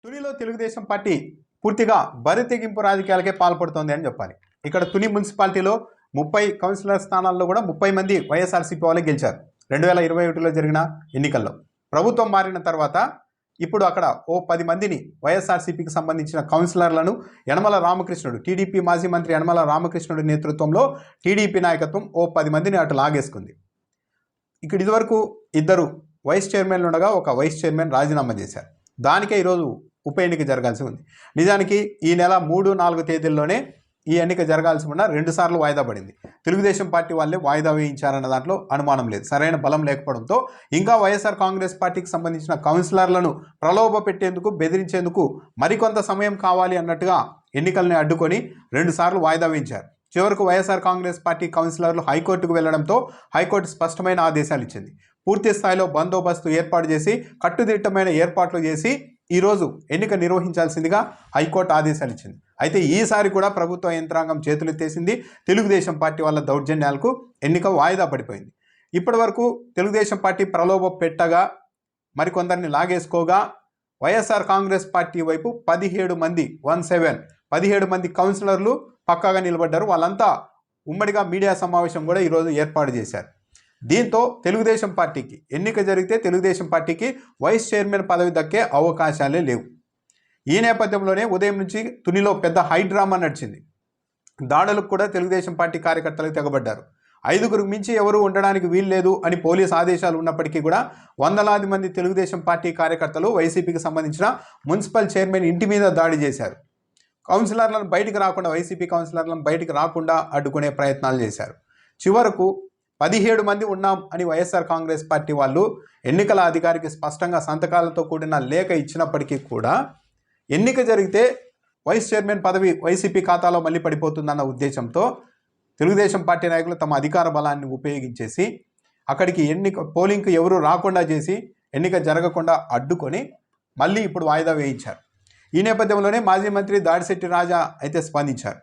తునిలో Telugu Desam party పూర్తిగా బరితెగింపు రాజకీయాలకే పాల్పడుతోంది అని చెప్పాలి. ఇక్కడ తుని మున్సిపాలిటీలో 30 కౌన్సిలర్ స్థానాల్లో కూడా 30 మంది వైఎస్ఆర్సీపీ వాళ్ళే గెలిచారు 2021లో జరిగిన ఎన్నికల్లో. ప్రభుత్వం మారిన తర్వాత ఇప్పుడు అక్కడ ఓ 10 మందిని వైఎస్ఆర్సీపీకి సంబంధించిన కౌన్సిలర్లను యనమల రామకృష్ణుడు, టీడీపీ మాజీ మంత్రి యనమల రామకృష్ణుడి నేతృత్వంలో టీడీపీ నాయకత్వం ఓ 10 మందిని అటు లాగేసుకుంది. ఇక్కడ ఇదివరకు 2 వైస్ చైర్మన్లు ఉండగా ఒక వైస్ చైర్మన్ రాజీనామా చేశారు. దానికే ఈరోజు ఉప ఎన్నిక జరగాల్సి ఉంది. నిజానికి ఈ నెల 3, 4 తేదీల్లోనే ఈ ఎన్నిక జరగాల్సి ఉన్న 2 సార్లు వాయిదా పడింది. తెలుగుదేశం పార్టీ వాళ్ళే వాయిదా వేయించారన్న దాంట్లో అనుమానం లేదు. సరైన బలం లేకపోవడంతో ఇంకా వైఎస్ఆర్ కాంగ్రెస్ పార్టీకి సంబంధించిన కౌన్సిలర్లను ప్రలోభ పెట్టేందుకు, బెదిరించేందుకు మరికొంత సమయం కావాలి అన్నట్టుగా ఎన్నికల్ని అడ్డుకొని 2 సార్లు వాయిదా వేయించారు. చివరకు వైఎస్ఆర్ కాంగ్రెస్ పార్టీ కౌన్సిలర్లు హైకోర్టుకు వెళ్లడంతో హైకోర్టు స్పష్టమైన ఆదేశాలు ఇచ్చింది. పూర్తి స్థాయిలో బందోబస్తు ఏర్పాటు చేసి కట్టుదిట్టమైన ఏర్పాట్లు చేసి ఈరోజు ఎన్నిక నిర్వహించాల్సిందిగా హైకోర్టు ఆదేశాలు ఇచ్చింది. అయితే ఈసారి కూడా ప్రభుత్వ యంత్రాంగం చేతులెత్తేసింది. తెలుగుదేశం పార్టీ వాళ్ళ దౌర్జన్యాలకు ఎన్నిక వాయిదా పడిపోయింది. ఇప్పటి వరకు తెలుగుదేశం పార్టీ ప్రలోభ పెట్టగా మరికొందరిని లాగేసుకోగా వైఎస్ఆర్ కాంగ్రెస్ పార్టీ వైపు 17 మంది కౌన్సిలర్లు పక్కాగా నిలబడ్డారు. వాళ్ళంతా ఉమ్మడిగా మీడియా సమావేశం కూడా ఈరోజు ఏర్పాటు చేశారు. దీంతో తెలుగుదేశం పార్టీకి ఎన్నిక జరిగితే తెలుగుదేశం పార్టీకి వైస్ చైర్మన్ పదవి దక్కే అవకాశాలే లేవు. ఈ నేపథ్యంలోనే ఉదయం నుంచి తునిలో పెద్ద హైడ్రామా నడిచింది. దాడులకు కూడా తెలుగుదేశం పార్టీ కార్యకర్తలకు తెగబడ్డారు. 5గురికి మించి ఎవరూ ఉండడానికి వీల్లేదు అని పోలీసు ఆదేశాలు ఉన్నప్పటికీ కూడా వందలాది మంది తెలుగుదేశం పార్టీ కార్యకర్తలు వైసీపీకి సంబంధించిన మున్సిపల్ చైర్మన్ ఇంటి మీద దాడి చేశారు. కౌన్సిలర్లను బయటికి రాకుండా, వైసీపీ కౌన్సిలర్లను బయటికి రాకుండా అడ్డుకునే ప్రయత్నాలు చేశారు. చివరకు 17 మంది ఉన్నాం అని వైఎస్ఆర్ కాంగ్రెస్ పార్టీ వాళ్ళు ఎన్నికల అధికారికి స్పష్టంగా సంతకాలతో కూడిన లేఖ ఇచ్చినప్పటికీ కూడా ఎన్నిక జరిగితే వైస్ చైర్మన్ పదవి వైసీపీ ఖాతాలో మళ్ళీ పడిపోతుందన్న ఉద్దేశంతో తెలుగుదేశం పార్టీ నాయకులు తమ అధికార బలాన్ని ఉపయోగించేసి అక్కడికి పోలింగ్కి ఎవరు రాకుండా చేసి ఎన్నిక జరగకుండా అడ్డుకొని మళ్ళీ ఇప్పుడు వాయిదా వేయించారు. ఈ నేపథ్యంలోనే మాజీ మంత్రి దాడిశెట్టి రాజా అయితే స్పందించారు.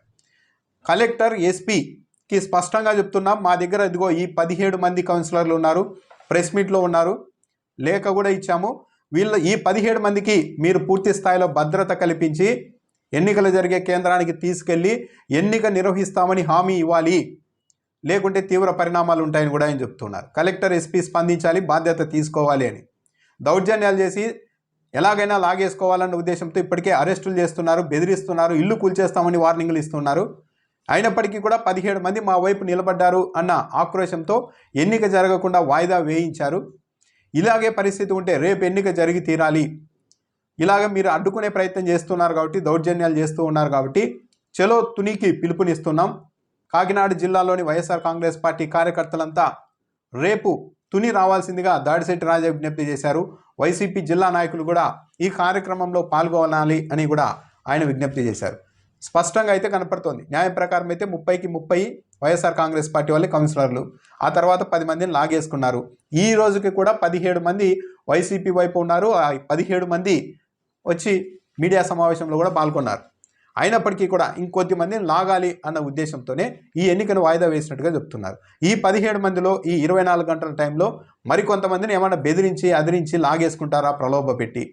కలెక్టర్, ఎస్పీకి స్పష్టంగా చెప్తున్నాం, మా దగ్గర ఇదిగో ఈ 17 మంది కౌన్సిలర్లు ఉన్నారు, ప్రెస్ మీట్లో ఉన్నారు, లేఖ కూడా ఇచ్చాము. ఈ 17 మందికి మీరు పూర్తి స్థాయిలో భద్రత కల్పించి ఎన్నికలు జరిగే కేంద్రానికి తీసుకెళ్ళి ఎన్నిక నిర్వహిస్తామని హామీ ఇవ్వాలి, లేకుంటే తీవ్ర పరిణామాలు ఉంటాయని కూడా ఆయన చెప్తున్నారు. కలెక్టర్, ఎస్పీ స్పందించాలి, బాధ్యత తీసుకోవాలి అని. దౌర్జన్యాలు చేసి ఎలాగైనా లాగేసుకోవాలన్న ఉద్దేశంతో ఇప్పటికే అరెస్టులు చేస్తున్నారు, బెదిరిస్తున్నారు, ఇల్లు కూల్చేస్తామని వార్నింగ్లు ఇస్తున్నారు. అయినప్పటికీ కూడా 17 మంది మా వైపు నిలబడ్డారు అన్న ఆక్రోశంతో ఎన్నిక జరగకుండా వాయిదా వేయించారు. ఇలాగే పరిస్థితి ఉంటే రేపు ఎన్నిక జరిగి తీరాలి, ఇలాగ మీరు అడ్డుకునే ప్రయత్నం చేస్తున్నారు కాబట్టి, దౌర్జన్యాలు చేస్తూ ఉన్నారు కాబట్టి చలో తునికి పిలుపునిస్తున్నాం. కాకినాడ జిల్లాలోని వైఎస్ఆర్ కాంగ్రెస్ పార్టీ కార్యకర్తలంతా రేపు తుని రావాల్సిందిగా దాడిశెట్టి రాజా విజ్ఞప్తి చేశారు. వైసీపీ జిల్లా నాయకులు కూడా ఈ కార్యక్రమంలో పాల్గొనాలి అని కూడా ఆయన విజ్ఞప్తి చేశారు. స్పష్టంగా అయితే కనపడుతోంది. న్యాయం ప్రకారం అయితే 30కి 30 వైఎస్ఆర్ కాంగ్రెస్ పార్టీ వాళ్ళే కౌన్సిలర్లు, ఆ తర్వాత 10 మందిని లాగేసుకున్నారు. ఈ రోజుకి కూడా 17 మంది వైసీపీ వైపు ఉన్నారు. ఆ 17 మంది వచ్చి మీడియా సమావేశంలో కూడా పాల్గొన్నారు. అయినప్పటికీ కూడా ఇంకొద్ది మందిని లాగాలి అన్న ఉద్దేశంతోనే ఈ ఎన్నికను వాయిదా వేసినట్టుగా చెప్తున్నారు. ఈ 17 మందిలో ఈ 24 గంటల టైంలో మరికొంతమందిని ఏమైనా బెదిరించి, అదిరించి లాగేసుకుంటారా ప్రలోభ పెట్టి?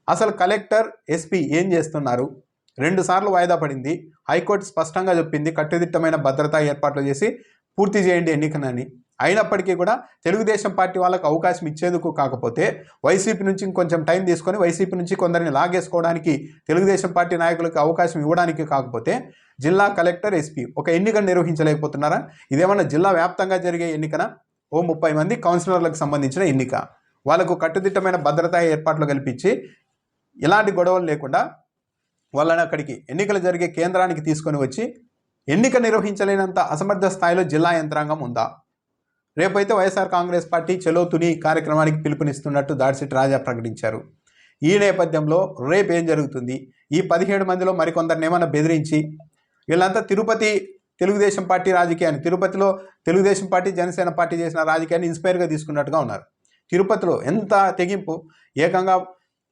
అసలు కలెక్టర్, ఎస్పీ ఏం చేస్తున్నారు? 2 సార్లు వాయిదా పడింది. హైకోర్టు స్పష్టంగా చెప్పింది కట్టుదిట్టమైన భద్రతా ఏర్పాట్లు చేసి పూర్తి చేయండి ఎన్నికనని. అయినప్పటికీ కూడా తెలుగుదేశం పార్టీ వాళ్ళకు అవకాశం ఇచ్చేందుకు కాకపోతే వైసీపీ నుంచి ఇంకొంచెం టైం తీసుకొని వైసీపీ నుంచి కొందరిని లాగేసుకోవడానికి తెలుగుదేశం పార్టీ నాయకులకు అవకాశం ఇవ్వడానికి కాకపోతే జిల్లా కలెక్టర్, ఎస్పీ ఒక ఎన్నికను నిర్వహించలేకపోతున్నారా? ఇదేమన్నా జిల్లా వ్యాప్తంగా జరిగే ఎన్నికన? ఓ 30 మంది కౌన్సిలర్లకు సంబంధించిన ఎన్నిక. వాళ్ళకు కట్టుదిట్టమైన భద్రతా ఏర్పాట్లు కల్పించి ఎలాంటి గొడవలు లేకుండా వాళ్ళని అక్కడికి ఎన్నికలు జరిగే కేంద్రానికి తీసుకొని వచ్చి ఎన్నిక నిర్వహించలేనంత అసమర్థ స్థాయిలో జిల్లా యంత్రాంగం ఉందా? రేపైతే వైఎస్ఆర్ కాంగ్రెస్ పార్టీ చలో తుని కార్యక్రమానికి పిలుపునిస్తున్నట్టు దాడిశెట్టి రాజా ప్రకటించారు. ఈ నేపథ్యంలో రేపు ఏం జరుగుతుంది? ఈ 17 మందిలో మరికొందరిని ఏమైనా బెదిరించి వీళ్ళంతా తిరుపతి తెలుగుదేశం పార్టీ రాజకీయాన్ని, తిరుపతిలో తెలుగుదేశం పార్టీ, జనసేన పార్టీ చేసిన రాజకీయాన్ని ఇన్స్పైర్గా తీసుకున్నట్టుగా ఉన్నారు. తిరుపతిలో ఎంత తెగింపు! ఏకంగా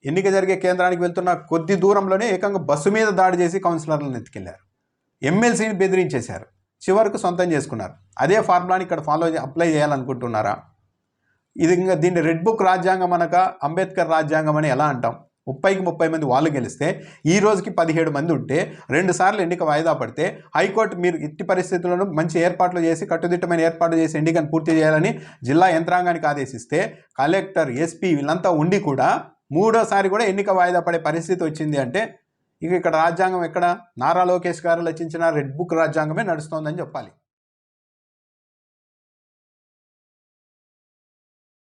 ఎన్నిక జరిగే కేంద్రానికి వెళ్తున్న కొద్ది దూరంలోనే ఏకంగా బస్సు మీద దాడి చేసి కౌన్సిలర్లను ఎత్తుకెళ్లారు. ఎమ్మెల్సీని బెదిరించేశారు. చివరకు సొంతం చేసుకున్నారు. అదే ఫార్ములాని ఇక్కడ అప్లై చేయాలనుకుంటున్నారా? ఇది ఇంకా దీన్ని రెడ్ బుక్ రాజ్యాంగం అనక అంబేద్కర్ రాజ్యాంగం అని ఎలా అంటాం? 30 మంది వాళ్ళు గెలిస్తే ఈ రోజుకి 17 మంది ఉంటే 2 సార్లు ఎన్నిక వాయిదా పడితే హైకోర్టు మీరు ఇట్టి పరిస్థితులను మంచి ఏర్పాట్లు చేసి కట్టుదిట్టమైన ఏర్పాట్లు చేసి ఎన్నికను పూర్తి చేయాలని జిల్లా యంత్రాంగానికి ఆదేశిస్తే కలెక్టర్ ఎస్పీ వీళ్ళంతా ఉండి కూడా 3వ సారి కూడా ఎన్నిక వాయిదా పడే పరిస్థితి వచ్చింది అంటే ఇక ఇక్కడ రాజ్యాంగం ఎక్కడ? నారా లోకేష్ గారు రచించిన రెడ్ బుక్ రాజ్యాంగమే నడుస్తోందని చెప్పాలి.